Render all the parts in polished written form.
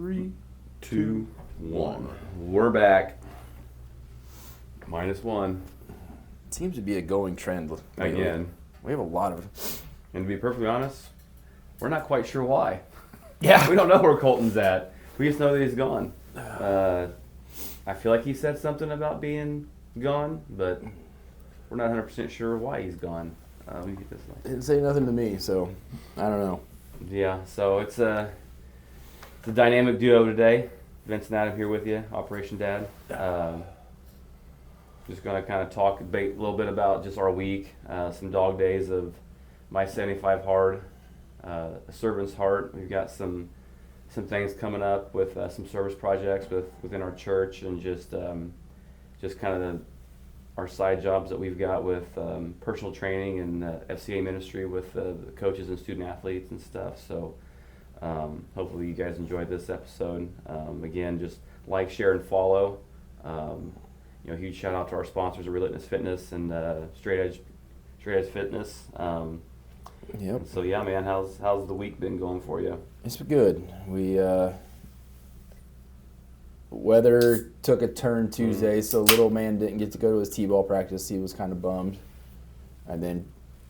3, 2, 1. We're back. -1. It seems to be a going trend. Again. We have a lot of... And to be perfectly honest, we're not quite sure why. Yeah. We don't know where Colton's at. We just know that he's gone. I feel like he said something about being gone, but we're not 100% sure why he's gone. Let me get this light. Didn't say nothing to me, so I don't know. Yeah, so it's a dynamic duo today. Vince and Adam here with you, Operation Dad. Just going to kind of talk a little bit about just our week, some dog days of my 75 hard, a servant's heart. We've got some things coming up with some service projects within our church, and just kind of our side jobs that we've got with personal training and FCA ministry with the coaches and student athletes and stuff. So hopefully you guys enjoyed this episode. Again, just like, share, and follow. Huge shout out to our sponsors of Relentless Fitness and Straight Edge Fitness. Yep. So yeah, man, how's the week been going for you? It's been good. We weather took a turn Tuesday, so little man didn't get to go to his t-ball practice. He was kind of bummed. And then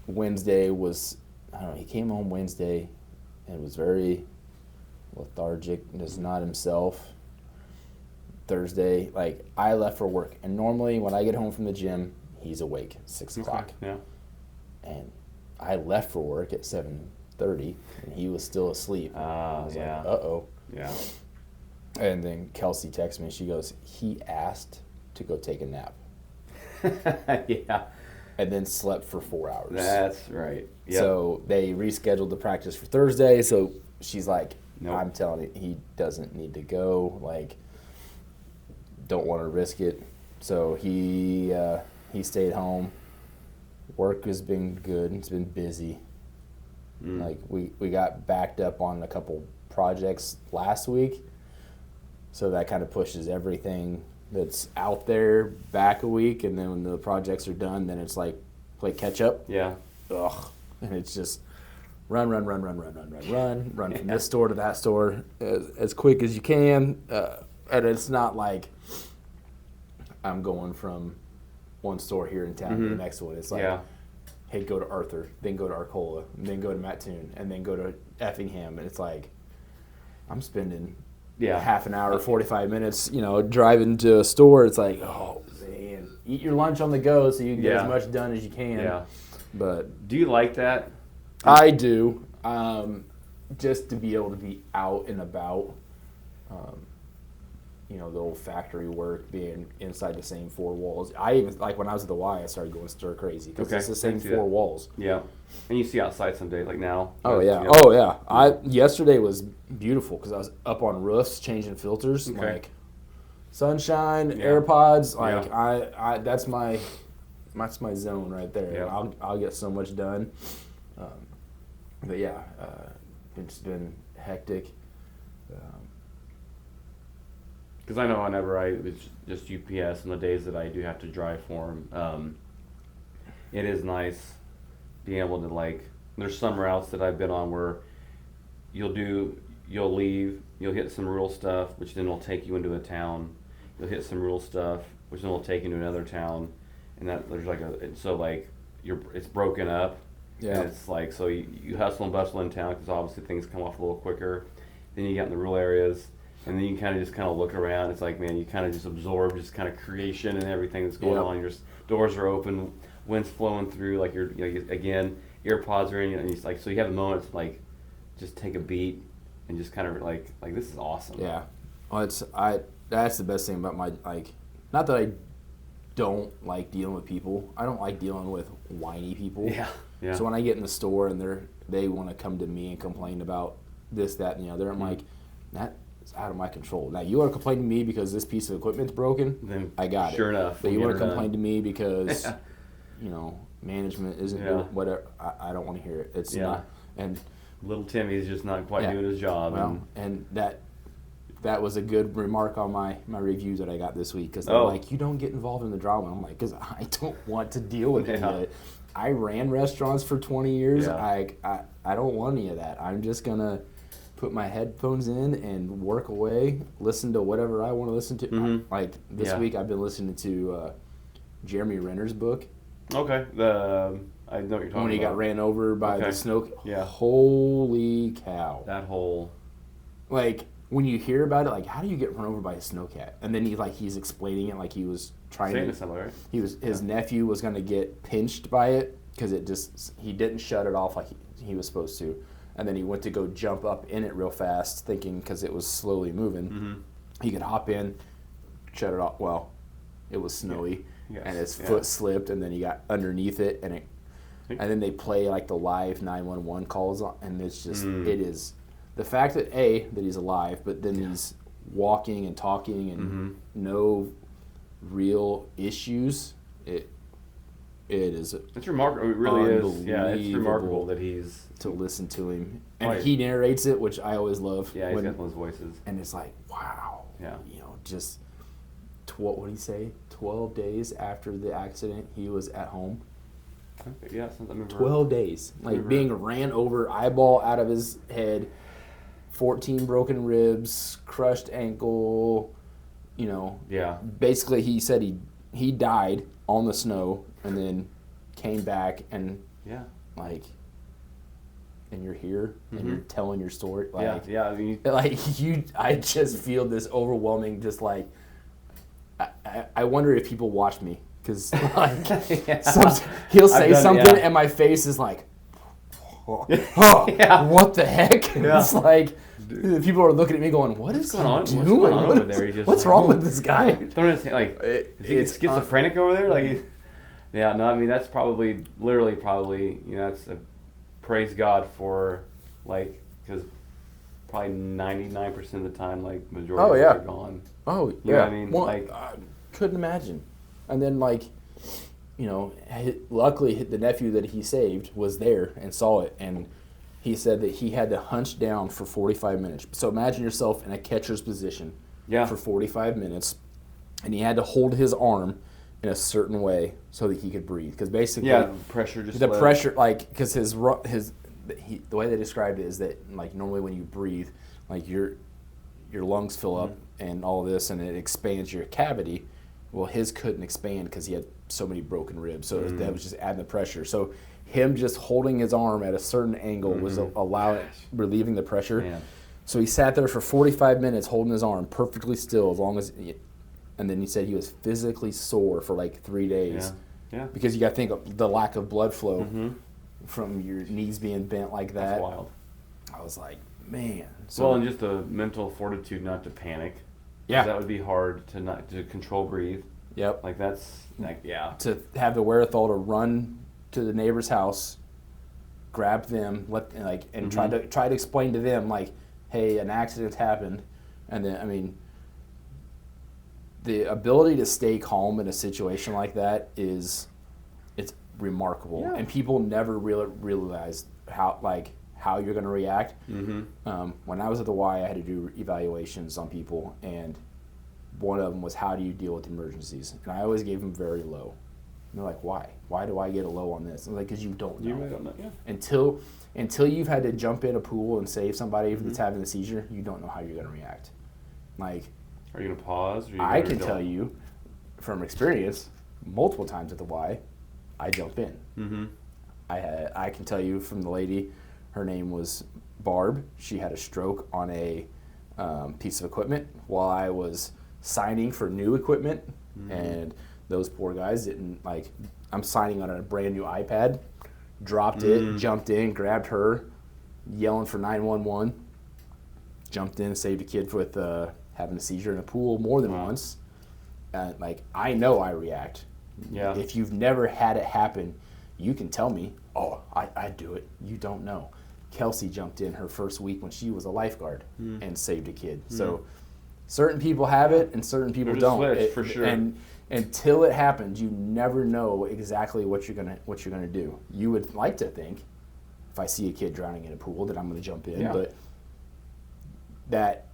Wednesday was, I don't know, he came home Wednesday and was very lethargic, just not himself. Thursday, I left for work, and normally when I get home from the gym, he's awake at 6 o'clock. Yeah. And I left for work at 7:30, and he was still asleep. I was like, uh-oh. Yeah. And then Kelsey texts me. She goes, he asked to go take a nap. Yeah. And then slept for 4 hours. That's right. Yep. So they rescheduled the practice for Thursday. So she's like, nope. I'm telling you, he doesn't need to go. Don't want to risk it. So he stayed home. Work has been good. It's been busy. We got backed up on a couple projects last week. So that kind of pushes everything that's out there back a week, and then when the projects are done, then it's like play catch up. Yeah. Ugh. And it's just run from this store to that store as quick as you can. And it's not like I'm going from one store here in town to the next one. It's like, hey, go to Arthur, then go to Arcola, and then go to Mattoon, and then go to Effingham. And it's like, I'm spending half an hour, 45 minutes, driving to a store. It's like, oh, man. Eat your lunch on the go so you can get as much done as you can. Yeah. But do you like that? I do. Just to be able to be out and about. The old factory work, being inside the same four walls. I even, when I was at the Y, I started going stir crazy because it's the same four walls. Yeah. And you see outside some days, like now. Oh, yeah. Yesterday was beautiful because I was up on roofs changing filters. Okay. Sunshine, AirPods. That's my zone right there. Yeah. I'll get so much done. But yeah, it's been hectic. Because I know whenever it's just UPS and the days that I do have to drive for them, it is nice being able to there's some routes that I've been on where you'll leave, you'll hit some rural stuff, which then will take you into a town. You'll hit some rural stuff, which then will take you to another town, and that there's it's broken up. Yeah. And it's so you hustle and bustle in town because obviously things come off a little quicker. Then you get in the rural areas. And then you kind of look around. It's like, man, you kind of just absorb just kind of creation and everything that's going on. Your doors are open, wind's flowing through. Again, AirPods are in. And it's so you have a moment to just take a beat and just kind of like this is awesome. Yeah, well, that's the best thing about my not that I don't like dealing with people. I don't like dealing with whiny people. Yeah. Yeah. So when I get in the store and they want to come to me and complain about this, that, and the other, I'm like, that. It's out of my control. Now, you want to complain to me because this piece of equipment's broken? Then I got it. Sure enough. But you want to complain to me because, management isn't doing whatever. I don't want to hear it. It's not. And little Timmy's just not quite doing his job. Well, and that was a good remark on my review that I got this week because they're like, you don't get involved in the drama. I'm like, because I don't want to deal with any of it. I ran restaurants for 20 years. I don't want any of that. I'm just going to put my headphones in and work away, listen to whatever I want to listen to. Mm-hmm. Like this week, I've been listening to Jeremy Renner's book. Okay. I know what you're talking about. When he got ran over by the snow. Yeah. Holy cow. That whole... Like, when you hear about it, like, how do you get run over by a snowcat? And then he's explaining it like he was trying Saying to... to somebody, right? His nephew was going to get pinched by it because he didn't shut it off like he was supposed to. And then he went to go jump up in it real fast, thinking because it was slowly moving, Mm-hmm. he could hop in, shut it off. Well, it was snowy, Yes. and his foot slipped, and then he got underneath it, and then they play like the live 911 calls, and it's just it is the fact that he's alive, but then he's walking and talking and no real issues. It is. It's remarkable. It really is. Yeah, it's remarkable that he's... To listen to him. And he narrates it, which I always love. Yeah, he's got those voices. And it's like, wow. Yeah. Just, what did he say? 12 days after the accident, he was at home. Okay, yeah, 12 days. Like, being ran over, eyeball out of his head, 14 broken ribs, crushed ankle, Yeah. Basically, he said he died on the snow and then came back and, and you're here and you're telling your story. Like, I mean, I just feel this overwhelming, just like, I wonder if people watch me because like he'll say something and my face is like, what the heck? It's like people are looking at me going, what is going on? What's going on over there? What's wrong with this guy? Don't understand. Like, is he schizophrenic over there? Like, yeah, no, I mean that's probably that's a praise God for, like, because probably 99% of the time, like, majority of them are gone. Oh, yeah. You know what I mean? Well, like, I couldn't imagine. And then, like, luckily the nephew that he saved was there and saw it, and he said that he had to hunch down for 45 minutes. So imagine yourself in a catcher's position for 45 minutes, and he had to hold his arm in a certain way so that he could breathe. Because basically, pressure just pressure, like, because the way they described it is that, like, normally when you breathe, like, your lungs fill up and all this, and it expands your cavity. Well, his couldn't expand because he had so many broken ribs. So that was just adding the pressure. So him just holding his arm at a certain angle was relieving the pressure. Man. So he sat there for 45 minutes holding his arm perfectly still, and then he said he was physically sore for like 3 days. Yeah. Because you got to think of the lack of blood flow from your knees being bent like that. That's wild. I was like, man. So, and just the mental fortitude not to panic. Yeah. That would be hard to control breathe. Yep. Like that's to have the wherewithal to run to the neighbor's house, grab them, and try to explain to them, like, hey, an accident happened, and then, I mean, the ability to stay calm in a situation like that it's remarkable, and people never really realize how you're going to react. When I was at the Y, I had to do evaluations on people, and one of them was, how do you deal with emergencies? And I always gave them very low. And they're like, why? Why do I get a low on this? I was like, because you don't know. You really don't know, yeah. Until you've had to jump in a pool and save somebody that's having a seizure, you don't know how you're going to react. Like, are you going to pause? I can tell you from experience, multiple times at the Y, I jump in. I can tell you from the lady, her name was Barb. She had a stroke on a piece of equipment while I was signing for new equipment, and those poor guys didn't, like, I'm signing on a brand new iPad, dropped it, jumped in, grabbed her, yelling for 911, jumped in, saved a kid with having a seizure in a pool more than once. Like, I know I react. Yeah. If you've never had it happen, you can tell me, oh, I do it. You don't know. Kelsey jumped in her first week when she was a lifeguard and saved a kid. So certain people have it and certain people don't. For sure. And until it happens, you never know exactly what you're gonna do. You would like to think, if I see a kid drowning in a pool, that I'm gonna jump in, but that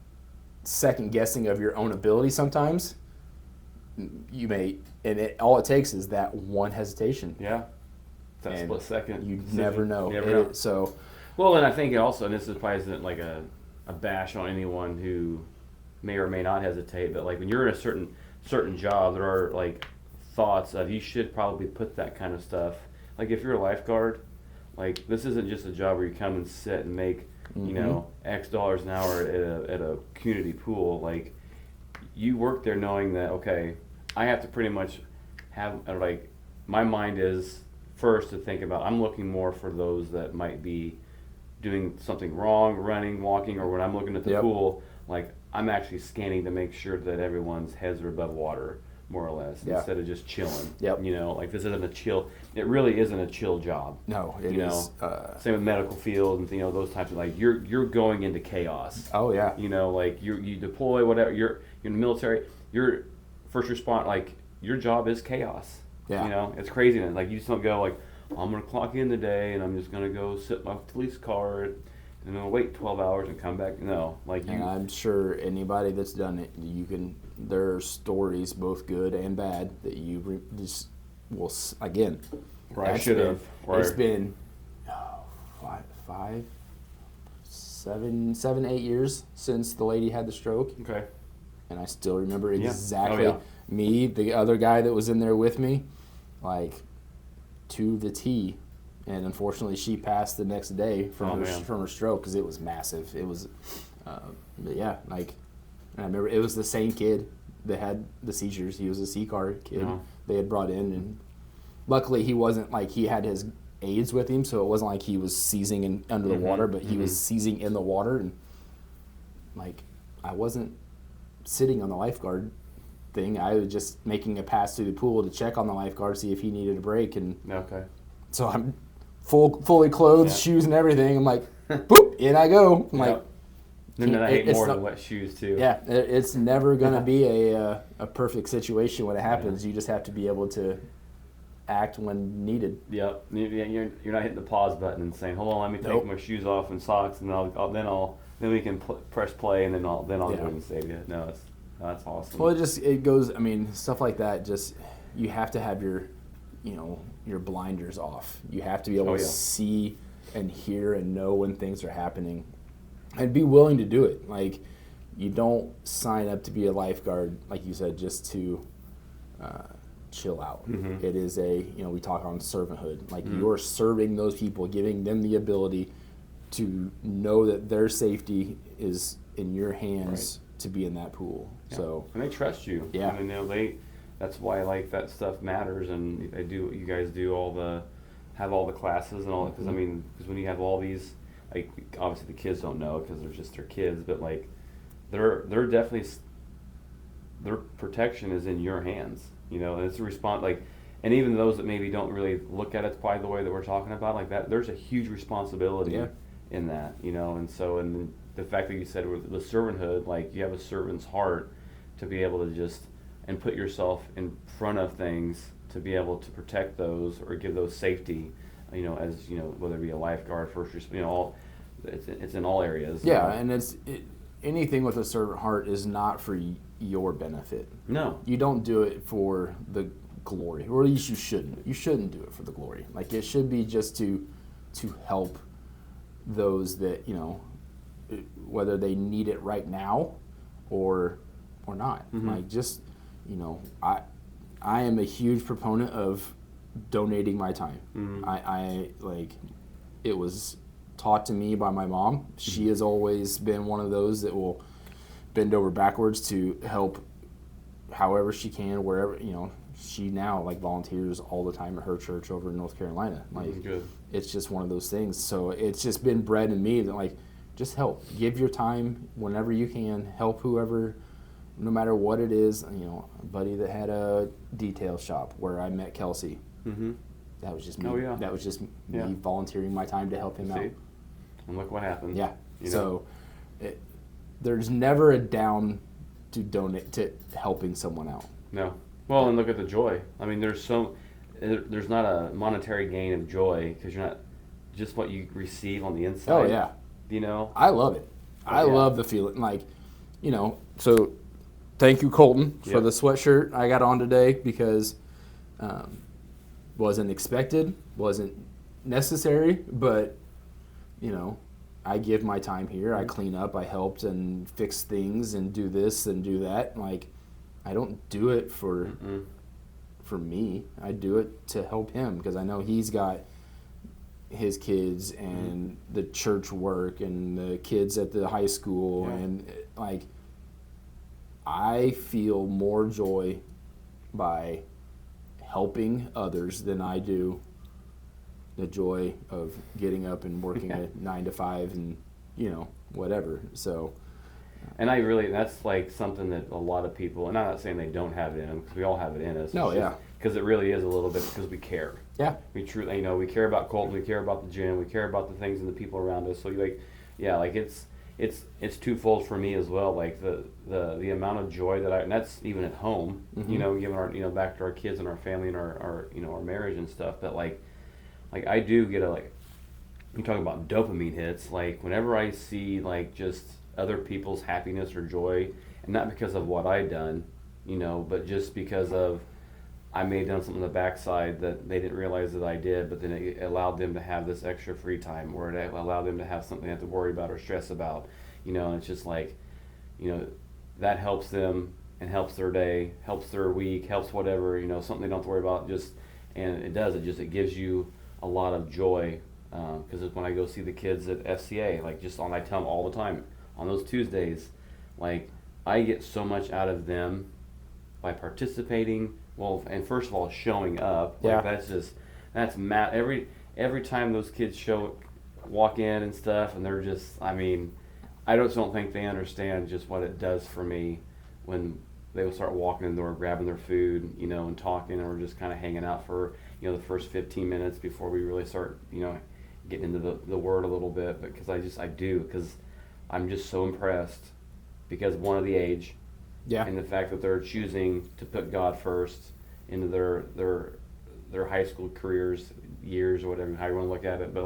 second guessing of your own ability sometimes, you may, and all it takes is that one hesitation. Yeah. That split second. You never know. You never know. So. Well, and I think also, and this is probably isn't like a a bash on anyone who may or may not hesitate, but like when you're in a certain job, there are like thoughts of you should probably put that kind of stuff. Like if you're a lifeguard, like this isn't just a job where you come and sit and make X dollars an hour at a community pool. Like you work there knowing that okay, I have to pretty much have like my mind is first to think about I'm looking more for those that might be doing something wrong, running, walking, or when I'm looking at the pool, like I'm actually scanning to make sure that everyone's heads are above water, more or less, instead of just chilling. Like this isn't a chill. It really isn't a chill job. No, it is. Same with medical field and those types of like you're going into chaos. Oh yeah. Like you deploy whatever. You're in the military. Your first response, like your job is chaos. Yeah. It's craziness. Like you just don't go like I'm gonna clock in today and I'm just gonna go sit my police car and I'm gonna wait 12 hours and come back. No, like you. And I'm sure anybody that's done it, there are stories, both good and bad, that you just will again. Right, I should have. It's been 7, 8 years since the lady had the stroke. Okay. And I still remember exactly me, the other guy that was in there with me, like to the T. And unfortunately, she passed the next day from her stroke because it was massive. It was, but yeah, like, and I remember it was the same kid that had the seizures. He was a C-car kid they had brought in, and luckily he wasn't like he had his aids with him, so it wasn't like he was seizing under the water, but he was seizing in the water, and like I wasn't sitting on the lifeguard thing. I was just making a pass through the pool to check on the lifeguard, see if he needed a break, and so I'm fully clothed, shoes and everything. I'm like, boop, in I go. I'm like, and then I hate more than wet shoes too. Yeah, it's never gonna be a perfect situation when it happens. You just have to be able to act when needed. Yep. You're not hitting the pause button and saying, "Hold on, let me take my shoes off and socks, and then we can press play, and then I'll go and save you." No, that's awesome. Well, it goes. I mean, stuff like that. Just you have to have your blinders off. You have to be able to see and hear and know when things are happening, and be willing to do it. Like you don't sign up to be a lifeguard, like you said, just to chill out. It is we talk on servanthood. Like you're serving those people, giving them the ability to know that their safety is in your hands to be in that pool. Yeah. So and they trust you. Yeah. And that's why like that stuff matters, and you guys have all the classes and all that, because because when you have all these, like obviously the kids don't know because they're just their kids, but like they're definitely, their protection is in your hands, and it's a response, like, and even those that maybe don't really look at it quite the way that we're talking about, like that, there's a huge responsibility in that, and so, and the fact that you said with the servanthood, like you have a servant's heart to be able to just and put yourself in front of things to be able to protect those or give those safety, as whether it be a lifeguard, first responder, it's in all areas. Yeah, and anything with a servant heart is not for your benefit. No, you don't do it for the glory, or at least you shouldn't. You shouldn't do it for the glory. Like it should be just to help those that whether they need it right now or not. Like just I am a huge proponent of donating my time. I like it was taught to me by my mom. She has always been one of those that will bend over backwards to help however she can, wherever, she now like volunteers all the time at her church over in North Carolina. Like it's just one of those things. So it's just been bred in me that like just help. Give your time whenever you can. Help whoever, no matter what it is. A buddy that had a detail shop where I met Kelsey. That was just me. Oh, yeah. That was just me volunteering my time to help him out. And look what happened. Yeah. So there's never a down to donate to helping someone out. No. Well, and look at the joy. I mean, there's not a monetary gain of joy because you're not just what you receive on the inside. Oh yeah. I love it. I love the feeling. Like, so thank you, Colton, for the sweatshirt I got on today because wasn't expected, wasn't necessary, but I give my time here. I clean up. I helped and fix things and do this and do that. Like, I don't do it for me. I do it to help him because I know he's got his kids and the church work and the kids at the high school and like I feel more joy by helping others than I do the joy of getting up and working a 9 to 5 and whatever. So and that's like something that a lot of people, and I'm not saying they don't have it in them because we all have it in us. No, yeah. Because it really is a little bit because we care. Yeah. We truly, we care about Colton, we care about the gym, we care about the things and the people around us. So it's twofold for me as well. Like the amount of joy that and that's even at home, giving our, back to our kids and our family and our marriage and stuff. But like I do get you talk about dopamine hits. Like whenever I see like just other people's happiness or joy, and not because of what I've done, but just because of I may have done something on the backside that they didn't realize that I did, but then it allowed them to have this extra free time, or it allowed them to have something they have to worry about or stress about, and it's just like, that helps them and helps their day, helps their week, helps whatever, something they don't have to worry about, and it gives you a lot of joy, because when I go see the kids at FCA, I tell them all the time, on those Tuesdays, like, I get so much out of them by participating. Well, and first of all, showing up. Yeah. Every time those kids walk in and stuff, and they're just, I don't think they understand just what it does for me when they will start walking in the door, grabbing their food, and talking, and we're just kind of hanging out for, the first 15 minutes before we really start, getting into the word a little bit. Because because I'm just so impressed because one of the age. Yeah. And the fact that they're choosing to put God first into their high school careers, years, or whatever, how you want to look at it. But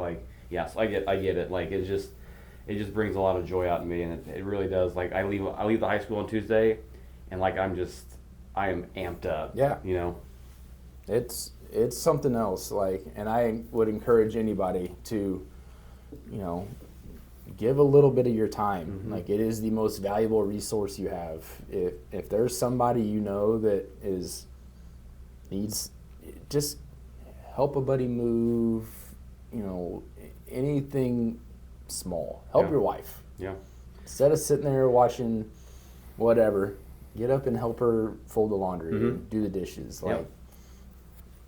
so I get it. Like it just brings a lot of joy out in me, and it really does. Like I leave the high school on Tuesday, and I am amped up. Yeah. It's something else. And I would encourage anybody to, give a little bit of your time. Mm-hmm. It is the most valuable resource you have. If there's somebody that needs, just help a buddy move, anything small. Help your wife. Yeah. Instead of sitting there watching whatever, get up and help her fold the laundry and do the dishes.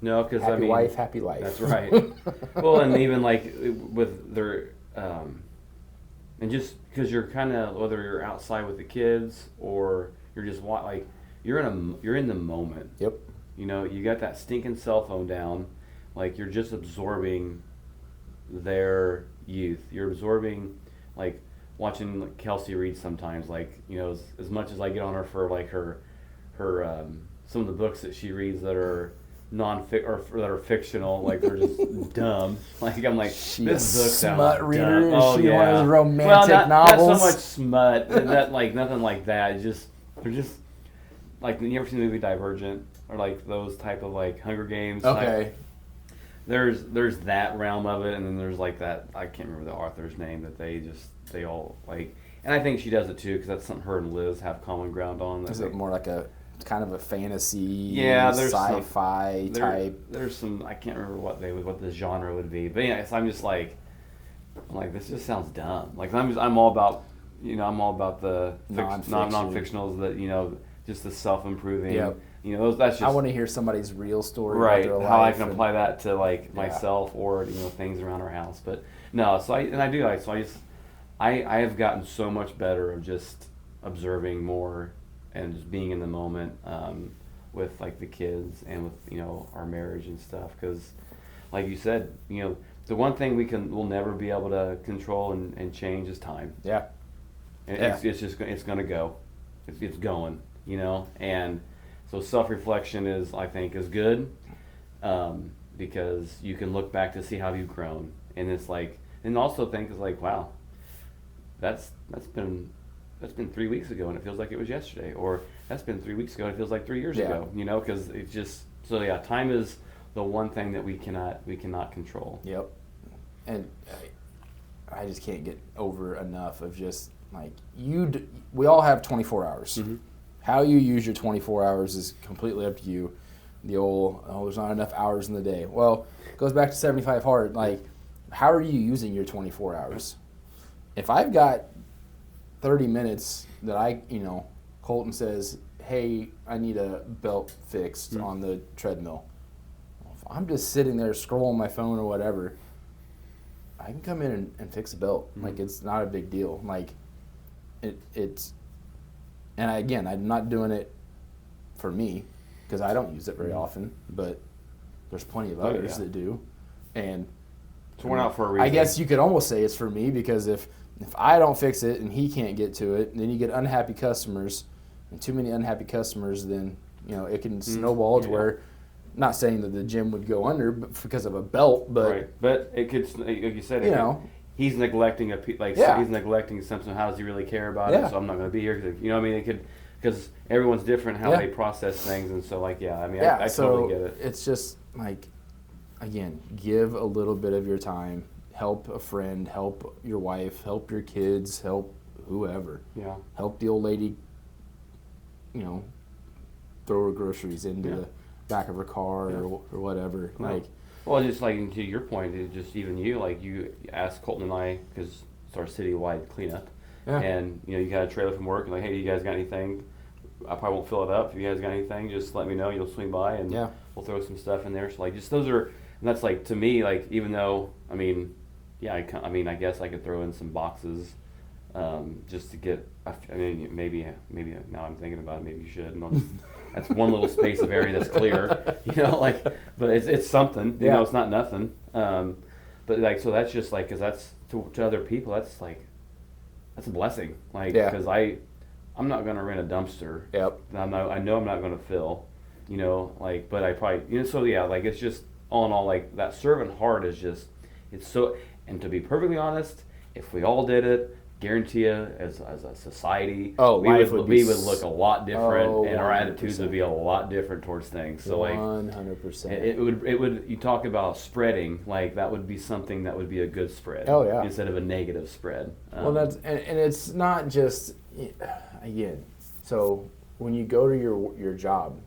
No, because happy wife, happy life. That's right. Well, and even with their and just because you're kind of, whether you're outside with the kids or you're just you're in the moment. Yep. You got that stinking cell phone down, you're just absorbing their youth. You're absorbing, watching Kelsey read sometimes. As much as I get on her for her some of the books that she reads that are or that are fictional, they're just dumb. I'm like, she this book sounds smut reader. Dumb. Oh, she yeah. one of those romantic novels. Not so much smut. That nothing like that. They're just you ever seen the movie Divergent or those type of Hunger Games? Okay. There's that realm of it, and then there's that, I can't remember the author's name, that they all and I think she does it too because that's something her and Liz have common ground on. Is it more like a kind of a fantasy, there's sci-fi type? There's some, I can't remember what the genre would be, but yeah, so I'm just this just sounds dumb. I'm all about the non-fictionals that just the self-improving. Yep. That's just, I want to hear somebody's real story, right? About their how life I can apply that to myself or things around our house. But no, I have gotten so much better of just observing more and just being in the moment with the kids and with our marriage and stuff, because like you said, the one thing we'll never be able to control and change is time. Yeah. And it's going to go. It's going, and so self-reflection I think is good, because you can look back to see how you've grown, and it's and also think wow, that's been 3 weeks ago and it feels like it was yesterday, or that's been 3 weeks ago and it feels like 3 years ago, because it's just, time is the one thing that we cannot control. Yep. And I just can't get over enough of just like we all have 24 hours. Mm-hmm. How you use your 24 hours is completely up to you. The old, there's not enough hours in the day. Well, it goes back to 75 hard. Like, how are you using your 24 hours? If I've got 30 minutes that Colton says, hey, I need a belt fixed on the treadmill. If I'm just sitting there scrolling my phone or whatever, I can come in and fix a belt. Like, it's not a big deal. Like, it's, and I'm not doing it for me because I don't use it very often, but there's plenty of others that do. And so we're not for a reason. I guess you could almost say it's for me because if I don't fix it and he can't get to it, then you get unhappy customers, and too many unhappy customers, then it can snowball to where, not saying that the gym would go under because of a belt, but right. But it could, like you said, he's neglecting he's neglecting something. How does he really care about it? So I'm not going to be here because it could, because everyone's different how they process things, and so I totally get it. It's just like, again, give a little bit of your time, help a friend, help your wife, help your kids, help whoever. Yeah. Help the old lady, throw her groceries into the back of her car or whatever. Yeah. Like, well, just like to your point, it just even you asked Colton and I, because it's our citywide cleanup, and you got a trailer from work, and like, hey, you guys got anything? I probably won't fill it up. If you guys got anything, just let me know. You'll swing by, and we'll throw some stuff in there. So just those are, and that's to me, even though I guess I could throw in some boxes, just to get. Maybe now I'm thinking about it. Maybe you should. That's one little space of area that's clear, but it's something. It's not nothing. But so that's just because that's to other people. That's that's a blessing. Because I'm not going to rent a dumpster. Yep. I know I'm not going to fill, but I probably, it's just all in all, that servant heart is just, it's so, and to be perfectly honest, if we all did it, guarantee you, as a society, we would look a lot different, and our attitudes would be a lot different towards things. So 100%. It would. You talk about spreading, that would be something that would be a good spread. Oh yeah. Instead of a negative spread. Well, that's and it's not just, again. So when you go to your job,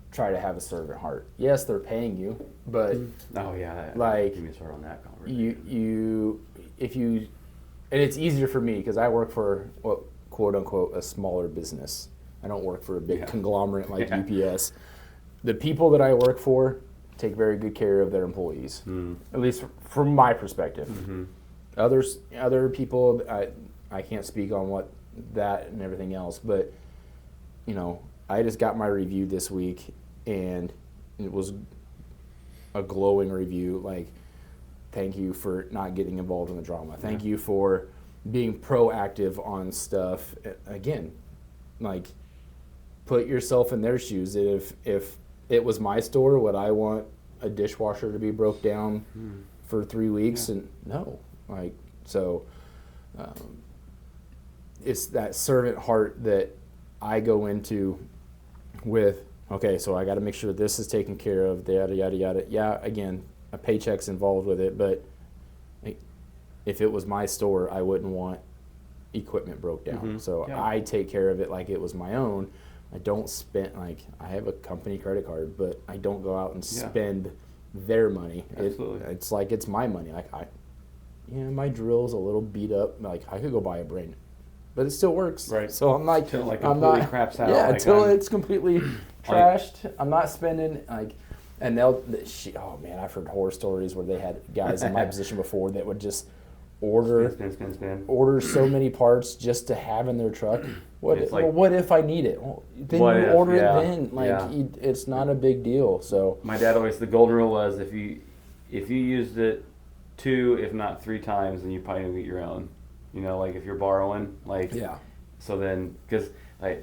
try to have a servant heart. Yes, they're paying you, but give me a start on that conversation. And it's easier for me because I work for what, quote unquote, a smaller business. I don't work for a big conglomerate like UPS. The people that I work for take very good care of their employees, at least from my perspective. Mm-hmm. Other people, I can't speak on what that and everything else, but I just got my review this week, and it was a glowing review. Thank you for not getting involved in the drama. Thank you for being proactive on stuff. Again, put yourself in their shoes. If it was my store, would I want a dishwasher to be broke down for 3 weeks? And no, it's that servant heart that I go into with, okay, so I got to make sure this is taken care of, yada, yada, yada. Yeah, again, a paycheck's involved with it, but if it was my store, I wouldn't want equipment broke down. Mm-hmm. So I take care of it like it was my own. I don't spend, I have a company credit card, but I don't go out and spend their money. Absolutely. It's like it's my money. My drill's a little beat up. I could go buy a brand new, but it still works. Right. So I'm until completely craps out. Yeah, until it's completely trashed. I'm not spending and oh man, I've heard horror stories where they had guys in my position before that would just order so many parts just to have in their truck. What if I need it? Well, then you order it then. It's not a big deal. So my dad always, the golden rule was if you used it 2, if not 3 times, then you probably need to get your own. If you're borrowing, so then because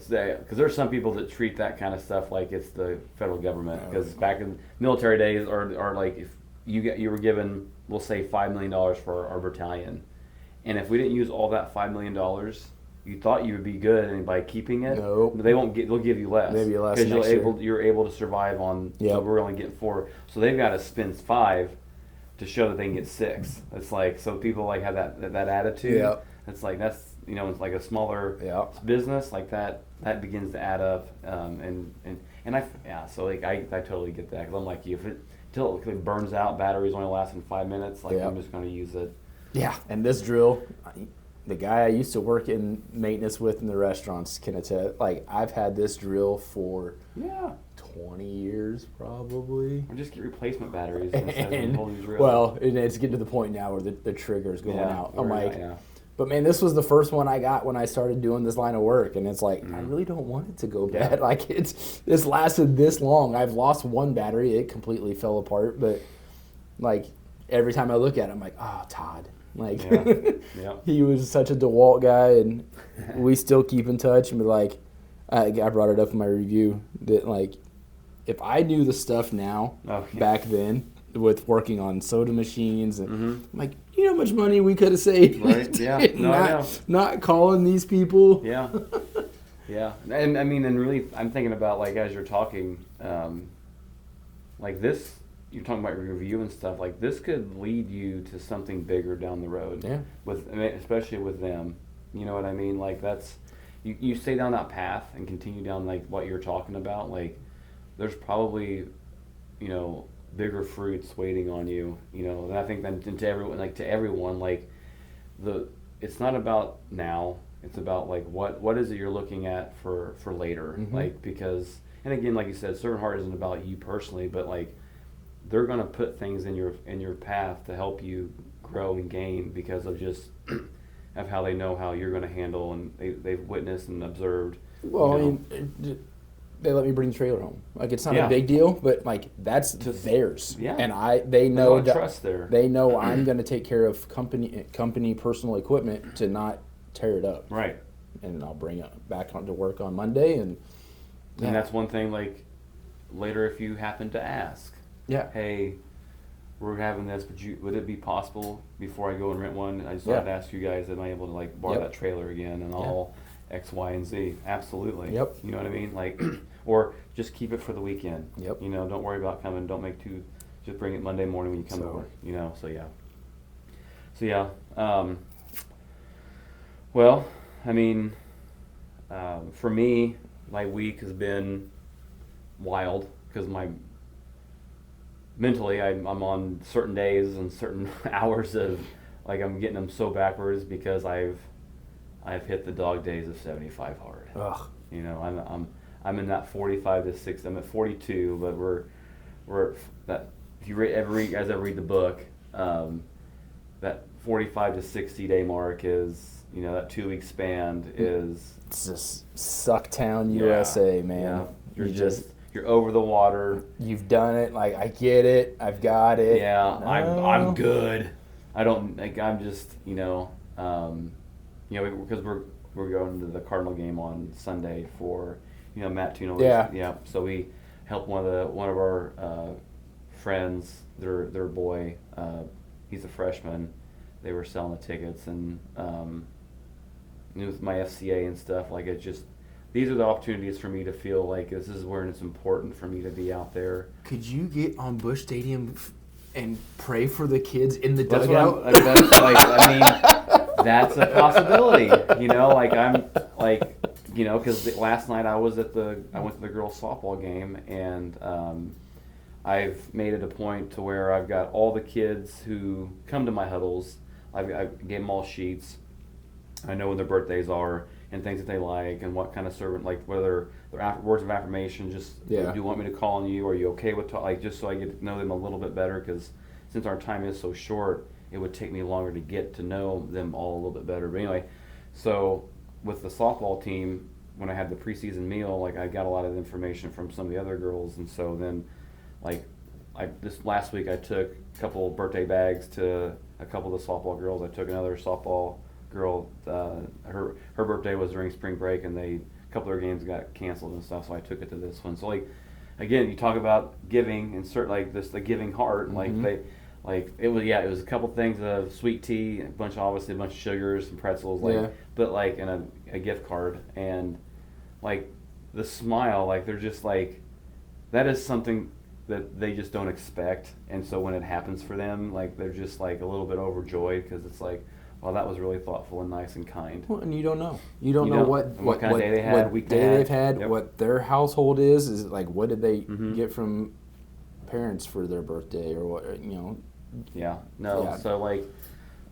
there's some people that treat that kind of stuff like it's the federal government. Because back in military days, or if you were given, we'll say $5 million for our battalion, and if we didn't use all that $5 million, you thought you would be good, and by keeping it, they'll give you less. Maybe less because you're able to survive on. So we're only getting 4, so they've got to spend 5 to show that they can get 6. It's like, so people like have that attitude. Yeah. It's like, that's, it's like a smaller Yeah. business like that begins to add up. So like I totally get that, because I'm like you, if it till it burns out, batteries only last in 5 minutes, like Yeah. I'm just going to use it. Yeah, and this drill, the guy I used to work in maintenance with in the restaurants can attest. Like, I've had this drill for 20 years probably. Or just get replacement batteries instead of a whole new drill. Well, and it's getting to the point now where the trigger's going out. I'm like, yeah. but man, this was the first one I got when I started doing this line of work, and it's like, I really don't want it to go bad. Like, this lasted this long. I've lost one battery. It completely fell apart, but like every time I look at it, I'm like, oh, Todd. Like, he was such a DeWalt guy, and we still keep in touch. And like, I brought it up in my review that like, if I knew the stuff now back then with working on soda machines, and I'm like, you know how much money we could have saved? Right? Yeah. Not calling these people. Yeah. Yeah. And I mean, and really, I'm thinking about like as you're talking, like this. You're talking about your review and stuff, like this could lead you to something bigger down the road. Yeah. Especially with them. You know what I mean? Like that's, you stay down that path and continue down like what you're talking about. Like there's probably, bigger fruits waiting on you. And I think then to everyone, like it's not about now. It's about like what is it you're looking at for later? Mm-hmm. Like because, and again, like you said, Servant Heart isn't about you personally, but like. They're going to put things in your path to help you grow and gain because of just of how they know how you're going to handle, and they've witnessed and observed. Well, I mean, they let me bring the trailer home. Like, it's not a big deal, but like that's theirs. Yeah. And they know that trust there. They know I'm going to take care of company personal equipment to not tear it up. Right. And I'll bring it back on to work on Monday, and that's one thing. Like later, if you happen to ask. Yeah. Hey, we're having this, but would it be possible before I go and rent one? I just wanted to ask you guys, am I able to like borrow that trailer again and all X, Y, and Z? Absolutely. Yep. You know what I mean? Like, or just keep it for the weekend. Yep. Don't worry about coming. Don't make just bring it Monday morning when you come to work. So yeah. Well, I mean, for me, my week has been wild because mentally, I'm on certain days and certain hours of, like I'm getting them so backwards because I've hit the dog days of 75 hard. Ugh. I'm in that 45 to 60. I'm at 42, but we're that if you guys ever read the book, that 45 to 60 day mark is that 2 week span is. It's just Sucktown, USA, man. Yeah. You're over the water. You've done it. Like, I get it. I've got it. Yeah, I'm good. I don't like. I'm just because we're going to the Cardinal game on Sunday for Matt Tuno. Yeah. So we helped one of our friends. Their boy. He's a freshman. They were selling the tickets, and with my FCA and stuff, like it's just. These are the opportunities for me to feel like this is where it's important for me to be out there. Could you get on Busch Stadium and pray for the kids in the That's dugout? That's a possibility. Because last night I went to the girls' softball game, and I've made it a point to where I've got all the kids who come to my huddles. I gave them all sheets. I know when their birthdays are. And things that they like, and what kind of servant, like whether they're words of affirmation. Just do you want me to call on you? Are you okay with just so I get to know them a little bit better? Because since our time is so short, it would take me longer to get to know them all a little bit better. But anyway, so with the softball team, when I had the preseason meal, like I got a lot of information from some of the other girls, and so then, this last week I took a couple of birthday bags to a couple of the softball girls. I took another softball girl, her birthday was during spring break, and a couple of her games got canceled and stuff, so I took it to this one. So again, you talk about giving and the giving heart, Mm-hmm. it was a couple things of sweet tea, a bunch of sugars and pretzels, but and a gift card, and the smile, they're just that is something that they just don't expect, and so when it happens for them, like they're just like a little bit overjoyed because it's like, well, that was really thoughtful and nice and kind. Well, and you don't know. You don't know what kind of day they had, what week day they they've had, Yep. what their household is. Is it like what did they Mhm. get from parents for their birthday or what? Yeah. No. Yeah. So like,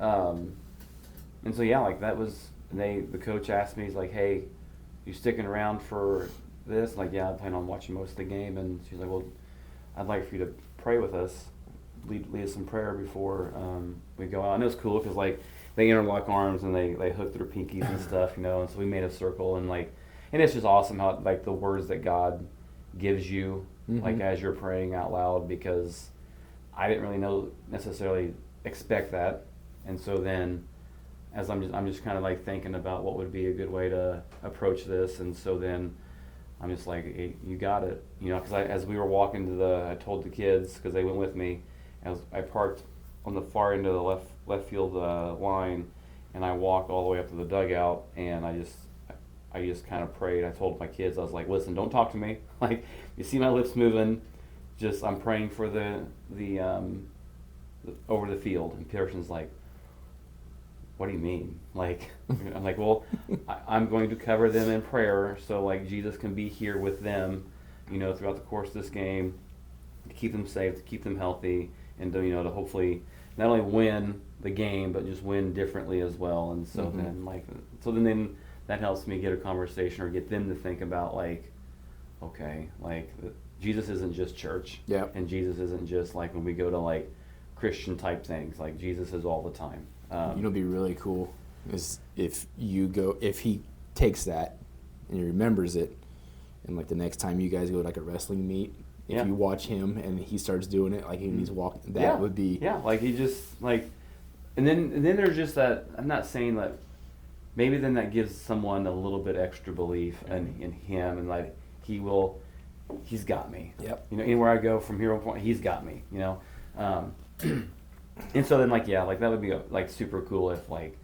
and so yeah, like that was the coach asked me, he's like, hey, you sticking around for this? Like, yeah, I plan on watching most of the game, and she's like, well, I'd like for you to pray with us, lead us in prayer before we go out. And it was cool because like they interlock arms and they hook their pinkies and stuff, and so we made a circle and it's just awesome how like the words that God gives you like as you're praying out loud, because I didn't really necessarily expect that, and so then as I'm just kind of like thinking about what would be a good way to approach this, and so then I'm just like, hey, you got it, because as we were walking I told the kids, because they went with me, as I parked on the far end of the left field line, and I walked all the way up to the dugout, and I just kind of prayed. I told my kids, I was like, listen, don't talk to me. Like, you see my lips moving, just I'm praying for the over the field. And Pearson's like, what do you mean? Like, I'm like, well, I'm going to cover them in prayer so like Jesus can be here with them, throughout the course of this game, to keep them safe, to keep them healthy, and to hopefully not only win the game but just win differently as well. And so then that helps me get a conversation or get them to think about like, okay, like Jesus isn't just church, and Jesus isn't just like when we go to like Christian type things. Like Jesus is all the time. It'd be really cool is if he takes that and he remembers it, and like the next time you guys go to like a wrestling meet, if you watch him and he starts doing it, like he's walking, that would be like he just like, and then there's just that. I'm not saying that maybe then that gives someone a little bit extra belief in him, and like he's got me. Anywhere I go from here on point, he's got me. And so then like that would be like super cool if like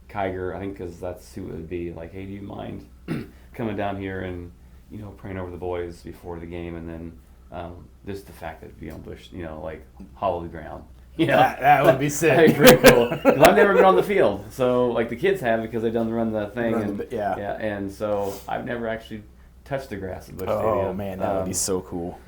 Kiger, I think, because that's who it would be, like, hey, do you mind coming down here and praying over the boys before the game, and then just the fact that it'd be on bush, like hollowed ground. That would be sick. That'd be pretty cool. Because I've never been on the field, so like the kids have because they've run the thing, and so I've never actually touched the grass at Bush Stadium. Oh man, that would be so cool.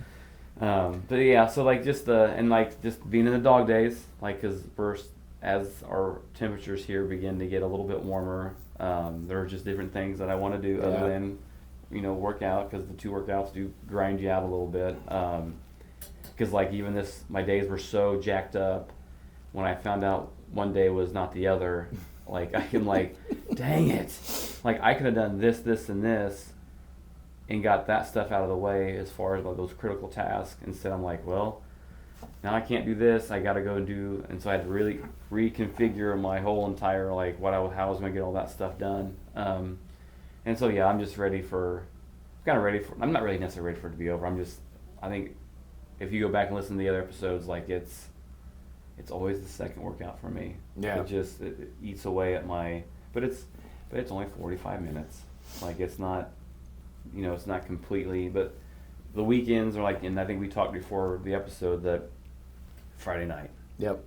But yeah, so like just being in the dog days, like because first as our temperatures here begin to get a little bit warmer, there are just different things that I want to do other than work out, because the two workouts do grind you out a little bit. Because like even my days were so jacked up when I found out one day was not the other. Like I can like, dang it, like I could have done this, and this, and got that stuff out of the way as far as like those critical tasks. Instead, I'm like, well, now I can't do this. I got to go and do, and so I had to really reconfigure my whole entire like how I was going to get all that stuff done. And so I'm just I'm not really necessarily ready for it to be over. I think if you go back and listen to the other episodes, like it's always the second workout for me. Yeah. It eats away at but it's only 45 minutes. Like it's not, it's not completely, but the weekends are like, and I think we talked before the episode that Friday night. Yep.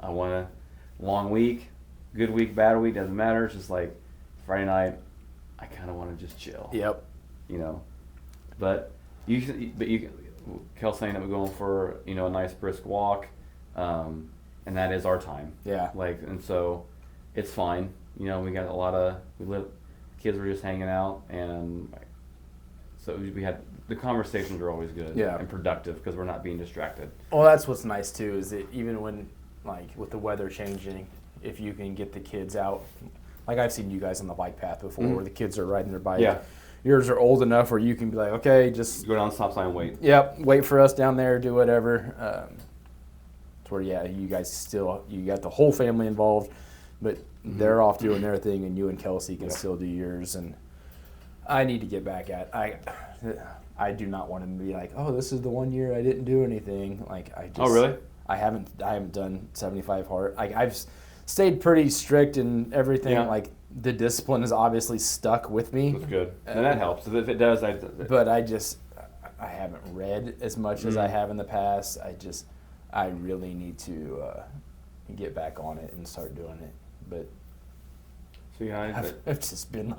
I want a long week, good week, bad week, doesn't matter. It's just like Friday night, I kind of want to just chill. Yep. But Kel's saying that we're going for a nice brisk walk, and that is our time. Yeah. And so it's fine. We got kids were just hanging out, and so we had the conversations are always good and productive because we're not being distracted. Well, that's what's nice too, is that even when like with the weather changing, if you can get the kids out, like I've seen you guys on the bike path before, where the kids are riding their bike. Yeah. Yours are old enough where you can be like, okay, just go down the stop sign and wait. Yep, wait for us down there, do whatever. It's where you guys you got the whole family involved, but they're off doing their thing, and you and Kelsey can still do yours. And I need to get back at I do not want to be like, oh, this is the 1 year I didn't do anything. Like I just. Oh really? I haven't done 75 hard. I've stayed pretty strict and everything. Yeah. Like the discipline is obviously stuck with me. That's good, and that helps. If it does, But I haven't read as much as I have in the past. I really need to get back on it and start doing it. But So yeah, I've just been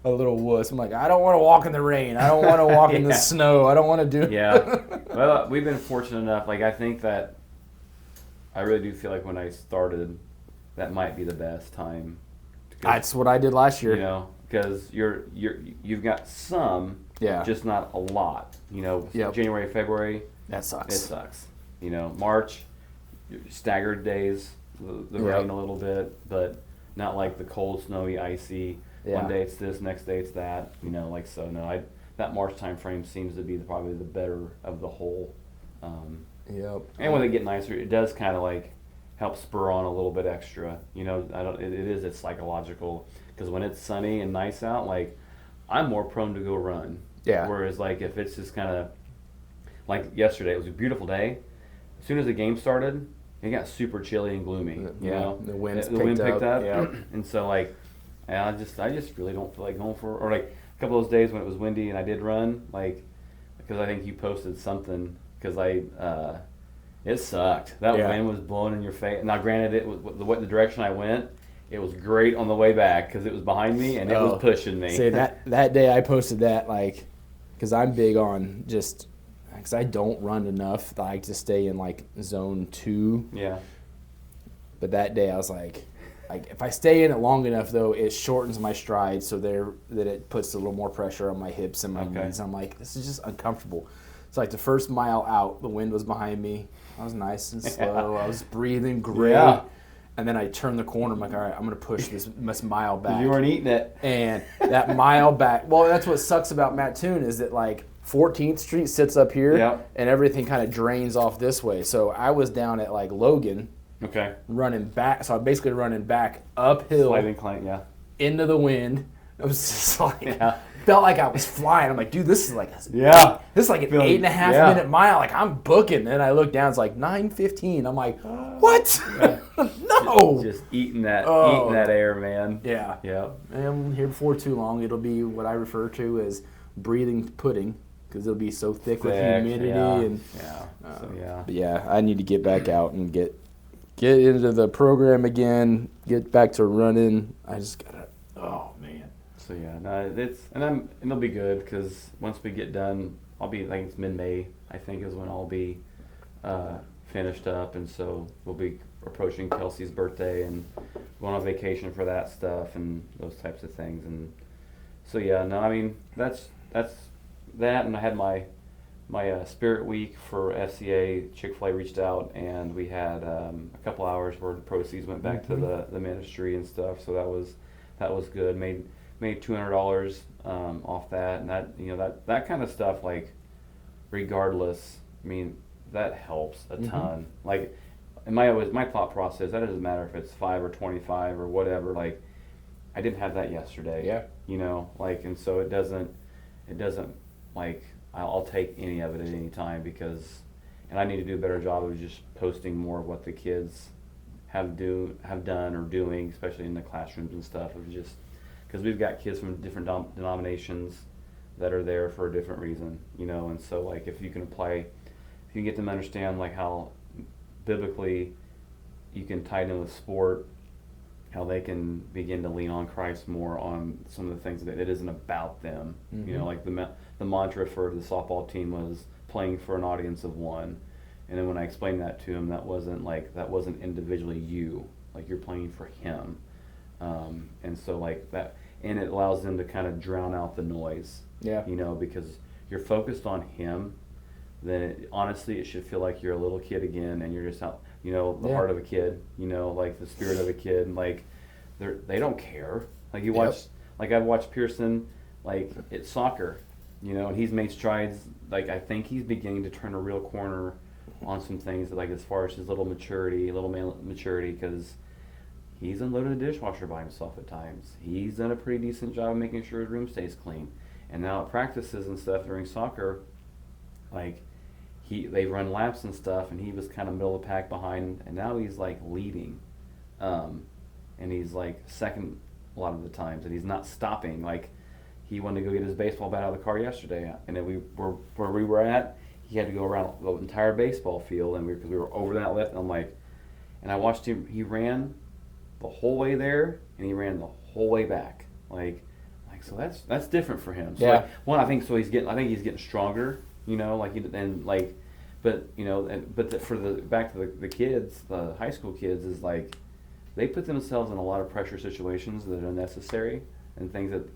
a little wuss. I'm like, I don't want to walk in the rain. I don't want to walk in the snow. I don't want to do. Yeah. Well, we've been fortunate enough. Like I think that I really do feel like when I started, that might be the best time. That's what I did last year. You know, because you've got some, Yeah. just not a lot. You know, Yep. January, February, That sucks. it sucks. You know, March, staggered days, the Yep. rain a little bit, but not like the cold, snowy, icy. Yeah. One day it's this, next day it's that. You know, like so. No, that March time frame seems to be probably the better of the whole. Yep. And when they get nicer, it does kind of like help spur on a little bit extra. You know, it's psychological because when it's sunny and nice out, like I'm more prone to go run. Yeah. Whereas like if it's just kind of like yesterday, it was a beautiful day. As soon as the game started, it got super chilly and gloomy. You Yeah, know? the wind picked picked up. Yeah. And so like, I just really don't feel like going for, or like a couple of those days when it was windy and I did run, like because I think you posted something because it sucked. That Yeah. wind was blowing in your face. Now, granted, it was the direction I went. It was great on the way back because it was behind me and it was pushing me. See, that day I posted that, like, because I'm big on just, because I don't run enough. I like to stay in, like, zone 2. Yeah. But that day I was like, if I stay in it long enough, though, it shortens my stride so that it puts a little more pressure on my hips and my knees. I'm like, this is just uncomfortable. It's like the first mile out, the wind was behind me. I was nice and slow. I was breathing great. Yeah. And then I turned the corner. I'm like, all right, I'm going to push this mile back. You weren't eating it. And that mile back, well, that's what sucks about Mattoon is that, like, 14th Street sits up here, Yep. and everything kind of drains off this way. So I was down at, like, Logan Okay. running back. So I'm basically running back uphill Sliding clank, yeah. into the wind. It was just like, Yeah. felt like I was flying. I'm like, dude, this is like an Yeah. 8.5 yeah. minute mile. Like, I'm booking. And I look down, it's like 9:15. I'm like, what? No. Just eating that Oh. air, man. Yeah. Yeah. And here before too long, it'll be what I refer to as breathing pudding because it'll be so thick with humidity. Yeah. And Yeah. So yeah. But yeah, I need to get back out and get into the program again, get back to running. I just gotta, oh man. So yeah, no, and it'll be good because once we get done, I'll be like it's mid-May. I think is when I'll be finished up, and so we'll be approaching Kelsey's birthday and going on vacation for that stuff and those types of things. And so yeah, no, I mean that's that, and I had my Spirit Week for FCA. Chick-fil-A reached out, and we had a couple hours where the proceeds went back to the ministry and stuff. So that was good. Made $200 off that, and that kind of stuff. Like, regardless, I mean, that helps a ton. Like, and my thought process, that doesn't matter if it's 5 or 25 or whatever. Like, I didn't have that yesterday. Yeah. You know, like, and so it doesn't like I'll take any of it at any time because, and I need to do a better job of just posting more of what the kids have done or doing, especially in the classrooms and stuff. Of just because we've got kids from different denominations that are there for a different reason, you know, and so like if you can get them to understand like how biblically you can tie it in with sport, how they can begin to lean on Christ more on some of the things that it isn't about them. You know, like the mantra for the softball team was playing for an audience of one. And then when I explained that to him, that wasn't individually you, like you're playing for him. And so like that, and it allows them to kind of drown out the noise. Yeah. You know, because you're focused on him, then honestly, it should feel like you're a little kid again, and you're just out, you know, the heart of a kid, you know, like the spirit of a kid, and like they don't care. Like you watch, like I've watched Pearson, like it's soccer, you know, and he's made strides. Like I think he's beginning to turn a real corner on some things, like as far as his little male maturity, because he's unloaded a dishwasher by himself at times. He's done a pretty decent job of making sure his room stays clean. And now at practices and stuff during soccer, like they run laps and stuff, and he was kind of middle of the pack behind, and now he's like leading, and he's like second a lot of the times, and he's not stopping. Like he wanted to go get his baseball bat out of the car yesterday, and then where we were at, he had to go around the entire baseball field, and because we were over that lift, and I'm like, and I watched him. He ran the whole way there, and he ran the whole way back. So that's different for him. So I think so. I think he's getting stronger. For the back to the kids, the high school kids is like, they put themselves in a lot of pressure situations that are unnecessary and things that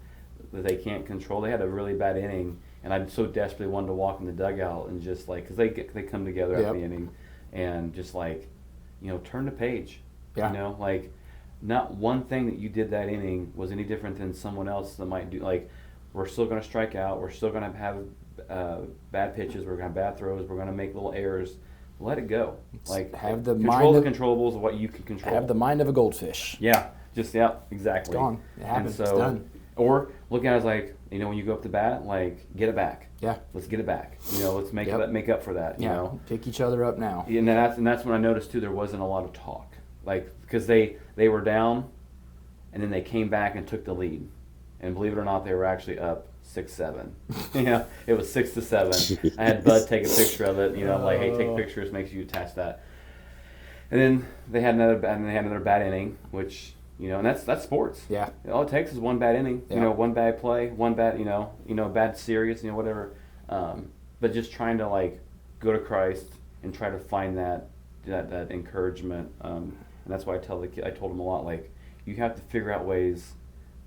they can't control. They had a really bad inning, and I so desperately wanted to walk in the dugout and just because they come together at the inning, and just turn the page. Not one thing that you did that inning was any different than someone else that might do. We're still going to strike out. We're still going to have bad pitches. We're going to have bad throws. We're going to make little errors. Let it go. Have the control mind the controllables of what you can control. Have the mind of a goldfish. Yeah. Exactly. It's gone. It happens. And so, it's done. Or look at it as when you go up to bat, get it back. Yeah. Let's get it back. Let's make up for that. Pick each other up now. And that's when I noticed too. There wasn't a lot of talk. Because they were down, and then they came back and took the lead, and believe it or not, they were actually up 6-7. It was 6-7. I had Bud take a picture of it. I'm like, hey, take pictures, make sure you attach that. And then they had another bad inning, which and that's sports. Yeah. All it takes is one bad inning. Yeah. One bad play, one bad bad series, whatever. But just trying to go to Christ and try to find that encouragement. And that's why I told them a lot, you have to figure out ways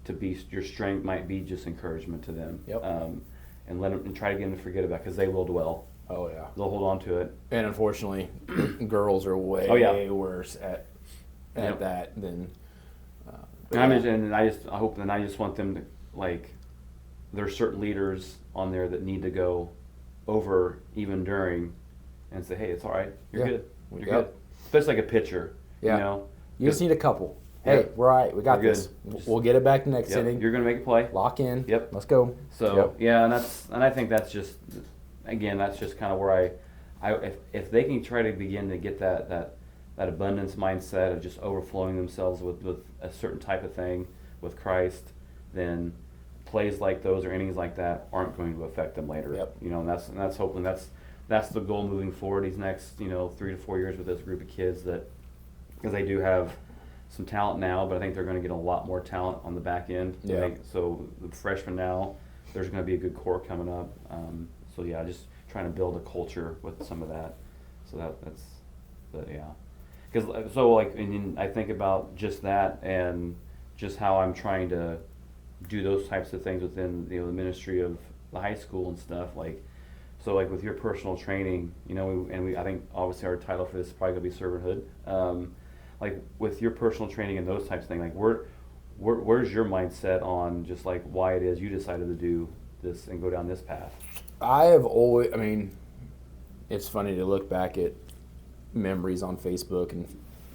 to be, your strength might be just encouragement to them. Yep. And let them, and try to get them to forget about it, because they will dwell. Oh yeah. They'll hold on to it. And unfortunately, girls are way worse at that than. I just want them to there's certain leaders on there that need to go over even during, and say, hey, it's all right. You're good. You're good. Especially a pitcher. Yeah. You just need a couple. Hey, we're all right. We got this. We'll get it back next inning. You're going to make a play. Lock in. Yep. Let's go. So, and I think that's just, again, that's just kind of where if they can try to begin to get that abundance mindset of just overflowing themselves with a certain type of thing with Christ, then plays like those or innings like that aren't going to affect them later. Yep. And that's hoping that's the goal moving forward these next 3 to 4 years with this group of kids, because they do have some talent now, but I think they're going to get a lot more talent on the back end. Yeah. So the freshmen now, there's going to be a good core coming up. Just trying to build a culture with some of that. So and I think about just that, and just how I'm trying to do those types of things within the ministry of the high school and stuff. With your personal training, I think obviously our title for this is probably going to be servanthood. With your personal training and those types of things, where's your mindset on just why it is you decided to do this and go down this path? I have always, it's funny to look back at memories on Facebook, and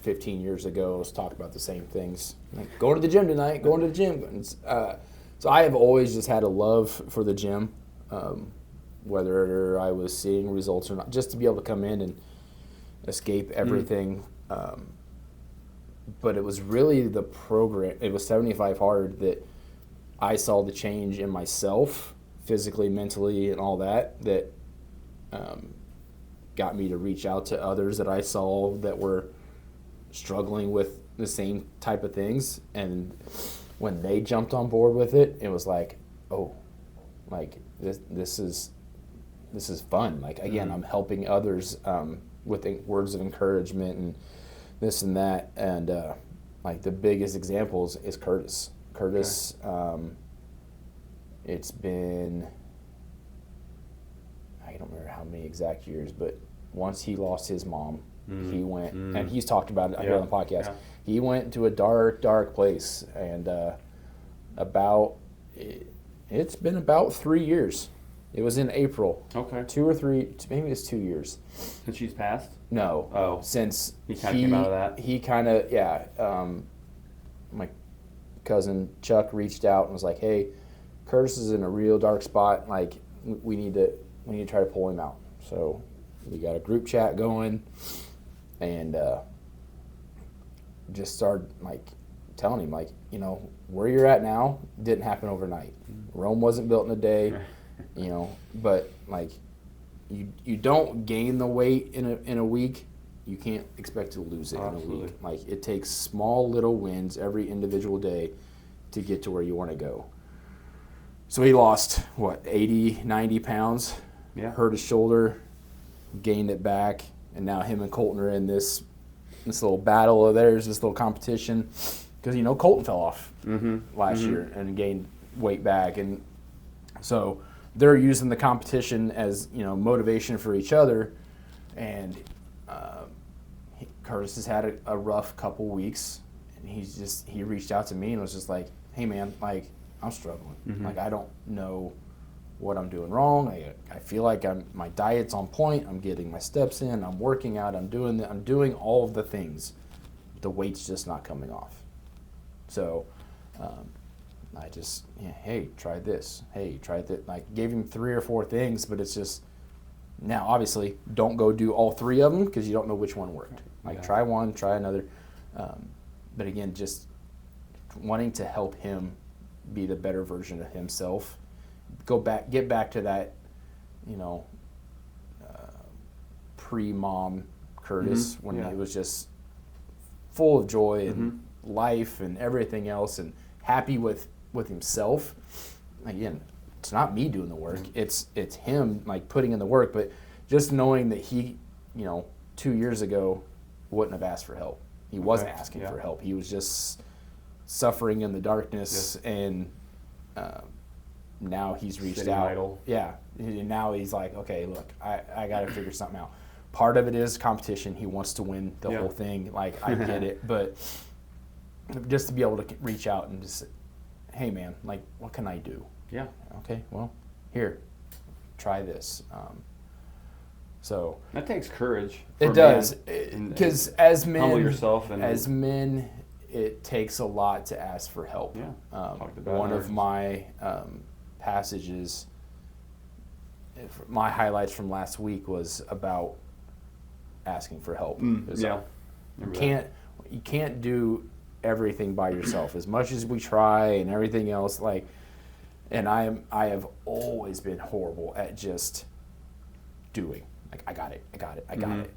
15 years ago I was talking about the same things. Going to the gym tonight, going to the gym. So I have always just had a love for the gym, whether I was seeing results or not, just to be able to come in and escape everything. But it was really the program, it was 75 Hard, that I saw the change in myself, physically, mentally, and all that got me to reach out to others that I saw that were struggling with the same type of things. And when they jumped on board with it, it was this is fun. Again, I'm helping others with words of encouragement and this and that. And the biggest examples is Curtis. Curtis, it's been, I don't remember how many exact years, but once he lost his mom, he went, and he's talked about it here on the podcast. Yeah. He went to a dark, dark place, and it's been about 3 years. It was in April. Okay. 2 or 3, maybe it's 2 years. Since she's passed? No. Oh. Since he kind of came out of that? He kind of, my cousin Chuck reached out and was like, hey, Curtis is in a real dark spot. We need to try to pull him out. So we got a group chat going, and just started telling him, like, you know, where you're at now didn't happen overnight. Rome wasn't built in a day, you know, but like you don't gain the weight in a week. You can't expect to lose it in a week. Like, it takes small little wins every individual day to get to where you want to go. So he lost, 80, 90 pounds, hurt his shoulder, gained it back, and now him and Colton are in this little battle of theirs, this little competition, because, you know, Colton fell off last year and gained weight back. And so they're using the competition as, you know, motivation for each other. And Curtis has had a rough couple weeks, and he reached out to me and was just like, hey man, like, I'm struggling. Like, I don't know what I'm doing wrong. I feel like my diet's on point. I'm getting my steps in. I'm working out. I'm doing all of the things. The weight's just not coming off. So I just, hey, try this. Hey, try that. Like, gave him 3 or 4 things, but it's just, now obviously don't go do all 3 of them because you don't know which one worked. Like, try one, try another. But again, just wanting to help him be the better version of himself. Get back to that, you know, pre-mom Curtis when he was just full of joy and life and everything else and happy with himself. Again, it's not me doing the work. It's him, like, putting in the work. But just knowing that he, you know, 2 years ago wouldn't have asked for help. He wasn't asking for help. He was just suffering in the darkness, and now he's reached sitting out. Idle. Yeah, and now he's like, okay, look, I got to figure something out. Part of it is competition. He wants to win the whole thing. Like, I get it, but just to be able to reach out and just, hey man, like, what can I do? Yeah. Okay, well, here, try this. So that takes courage. It does, because as men, humble yourself, and as men, it takes a lot to ask for help. Yeah. One of my passages, my highlights from last week was about asking for help. You can't do everything by yourself. As much as we try and everything else, like, and I have always been horrible at just doing. Like, I got it.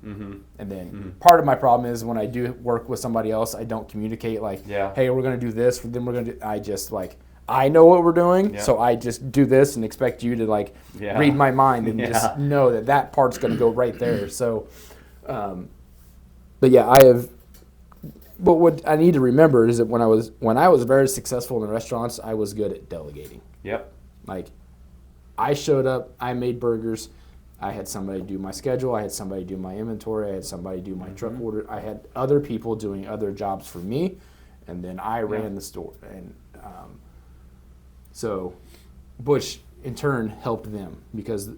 And then part of my problem is when I do work with somebody else, I don't communicate, like, hey, we're going to do this, then we're going to do, I just, like, I know what we're doing, so I just do this and expect you to, like, read my mind and just know that part's going to go right there. So, but yeah, but what I need to remember is that when I was very successful in the restaurants, I was good at delegating. Yep. Like, I showed up, I made burgers, I had somebody do my schedule, I had somebody do my inventory, I had somebody do my truck order, I had other people doing other jobs for me, and then I ran the store. And so, which in turn helped them, because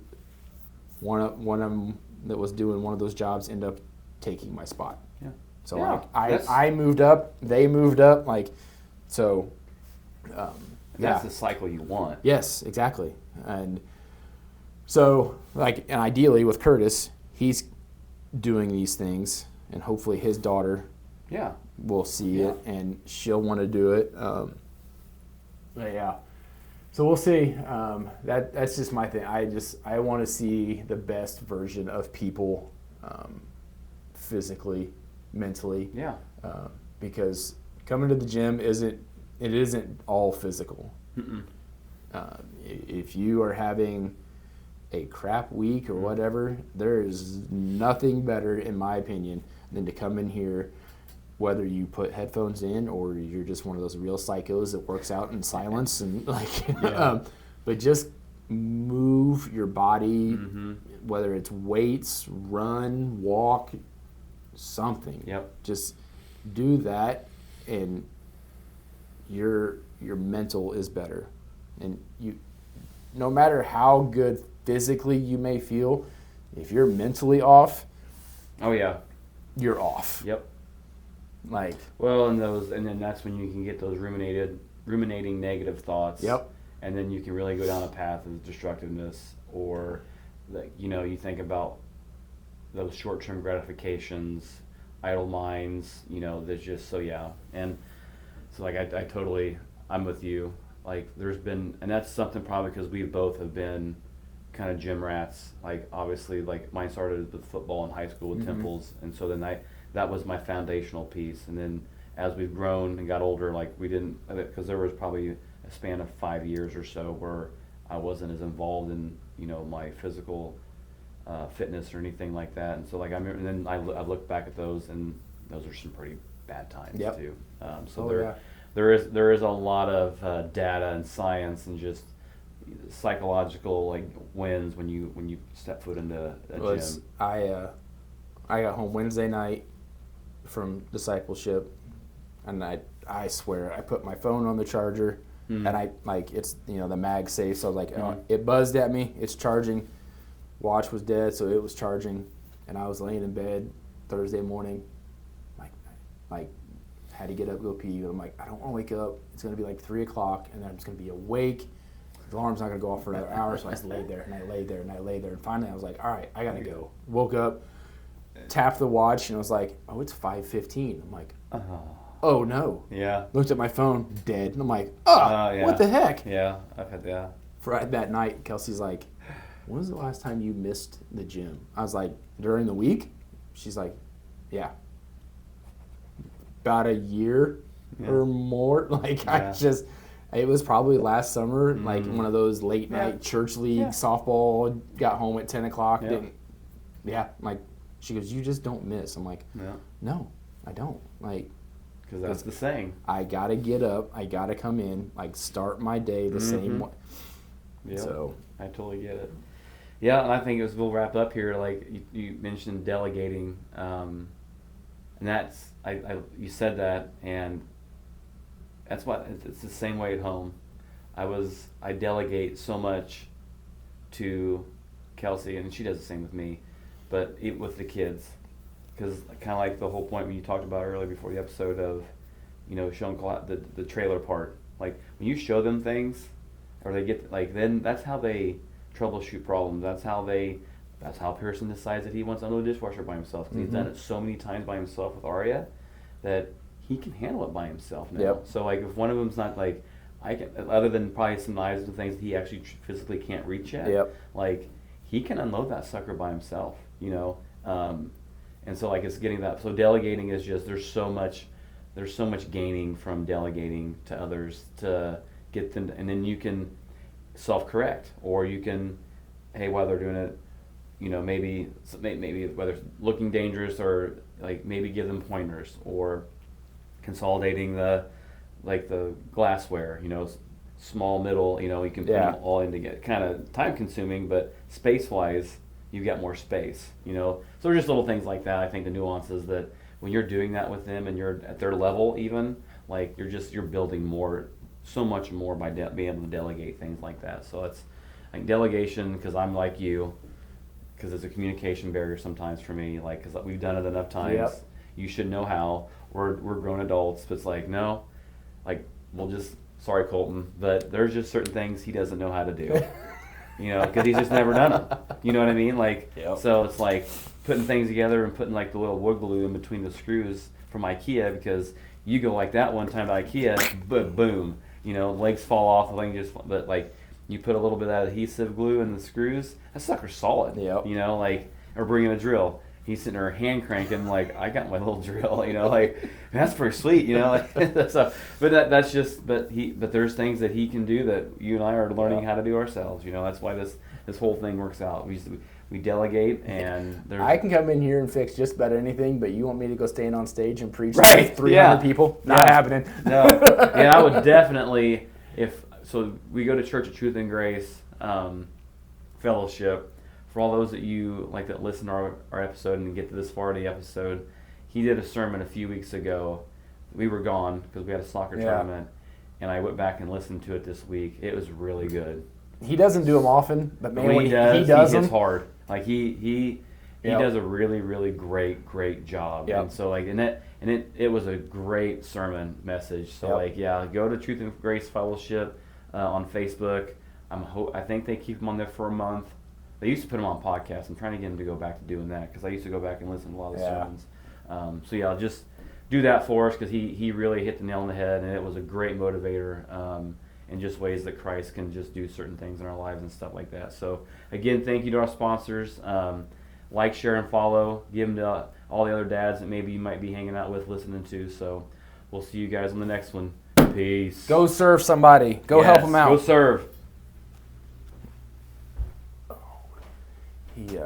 one of them that was doing one of those jobs ended up taking my spot. Yeah. So like, I moved up, they moved up, like, so. That's the cycle you want. Yes, exactly. And so, like, and ideally with Curtis, he's doing these things, and hopefully his daughter will see it, and she'll want to do it. But yeah, so we'll see. That's just my thing. I want to see the best version of people, physically, mentally. Yeah. Because coming to the gym isn't all physical. If you are having a crap week or whatever, there is nothing better, in my opinion, than to come in here, whether you put headphones in or you're just one of those real psychos that works out in silence, and like, but just move your body, whether it's weights, run, walk, something. Just do that, and your mental is better. And you, no matter how good physically you may feel, if you're mentally off, you're off. Like, well, and then that's when you can get those ruminating negative thoughts. And then you can really go down a path of destructiveness, or, like, you think about those short-term gratifications, idle minds. There's just and So like I totally, I'm with you. Like there's been, and that's something probably because we both have been kind of gym rats. Like obviously, like mine started with football in high school with Temples, and so then that was my foundational piece. And then as we've grown and got older, like we didn't, because there was probably a span of 5 years or so where I wasn't as involved in my physical fitness or anything like that. And so like and then I look back at those, and those are some pretty bad times too. There is a lot of data and science and just psychological like wins when you step foot into a gym. I got home Wednesday night from discipleship, and I swear I put my phone on the charger, and I it's the mag safe, so like it buzzed at me, it's charging. Watch was dead, so it was charging, and I was laying in bed Thursday morning, like had to get up, go pee. I'm like, I don't want to wake up. It's gonna be like 3 o'clock, and then I'm just gonna be awake. The alarm's not gonna go off for another hour, so I just laid there and I laid there and I laid there, and finally I was like, all right, I gotta go. Woke up, tapped the watch, and it was like, oh, it's 5:15. I'm like, oh no. Yeah. Looked at my phone, dead, and I'm like, what the heck? Yeah, I've had For that night, Kelsey's like, when was the last time you missed the gym? I was like, during the week? She's like, yeah. About a year or more. Like, it was probably last summer, like one of those late night church league softball, got home at 10 o'clock. Like, she goes, you just don't miss. I'm like, no, I don't. Like, because that's the saying. I got to get up, I got to come in, like, start my day the same way. Yeah, so I totally get it. Yeah, and I think as we'll wrap up here, like you mentioned delegating, and that's you said that, and that's what it's the same way at home. I delegate so much to Kelsey, and she does the same with me, but with the kids, because kind of like the whole point when you talked about earlier before the episode of, showing the trailer part. Like when you show them things, or they get then that's how they troubleshoot problems. That's how Pearson decides that he wants to unload the dishwasher by himself, because he's done it so many times by himself with Arya that he can handle it by himself now. Yep. So like if one of them's not like, I can, other than probably some knives and things that he actually physically can't reach at, like he can unload that sucker by himself, and so like it's getting that. So delegating is just there's so much gaining from delegating to others to get them, and then you can self-correct, or you can, hey, while they're doing it, maybe whether it's looking dangerous, or like maybe give them pointers, or consolidating the glassware, small, middle, you can put them all in together. Kind of time consuming, but space wise, you've got more space, So there's just little things like that. I think the nuances that when you're doing that with them and you're at their level, even like you're building more, so much more by being able to delegate things like that. So it's like delegation, because I'm like you, because it's a communication barrier sometimes for me, like because we've done it enough times. You should know how. We're grown adults, but it's like, no, like we'll just, sorry Colton, but there's just certain things he doesn't know how to do, because he's just never done them. You know what I mean? Like, so it's like putting things together and putting like the little wood glue in between the screws from IKEA, because you go like that one time to IKEA, boom, legs fall off, the thing just, but like you put a little bit of that adhesive glue in the screws, that sucker's solid. Or bringing a drill. He's sitting there hand cranking, like, I got my little drill, like, that's pretty sweet, so, but that's just, but there's things that he can do that you and I are learning how to do ourselves, that's why this whole thing works out. We delegate, and I can come in here and fix just about anything, but you want me to go stand on stage and preach to 300 people? Not happening. No, I would definitely, so we go to Church of Truth and Grace Fellowship. For all those that you like that listen to our episode and get to this far of the episode, he did a sermon a few weeks ago. We were gone because we had a soccer tournament, and I went back and listened to it this week. It was really good. He doesn't do them often, but man, when he does he them, hits hard. Like he does a really, really great job. And so like it was a great sermon message. So go to Truth and Grace Fellowship on Facebook. I think they keep them on there for a month. They used to put them on podcasts. I'm trying to get them to go back to doing that, because I used to go back and listen to a lot of the sermons. Just do that for us, because he really hit the nail on the head, and it was a great motivator, in just ways that Christ can just do certain things in our lives and stuff like that. So again, thank you to our sponsors. Like, share, and follow. Give them to all the other dads that maybe you might be hanging out with, listening to. So we'll see you guys on the next one. Peace. Go serve somebody. Go help them out. Go serve. He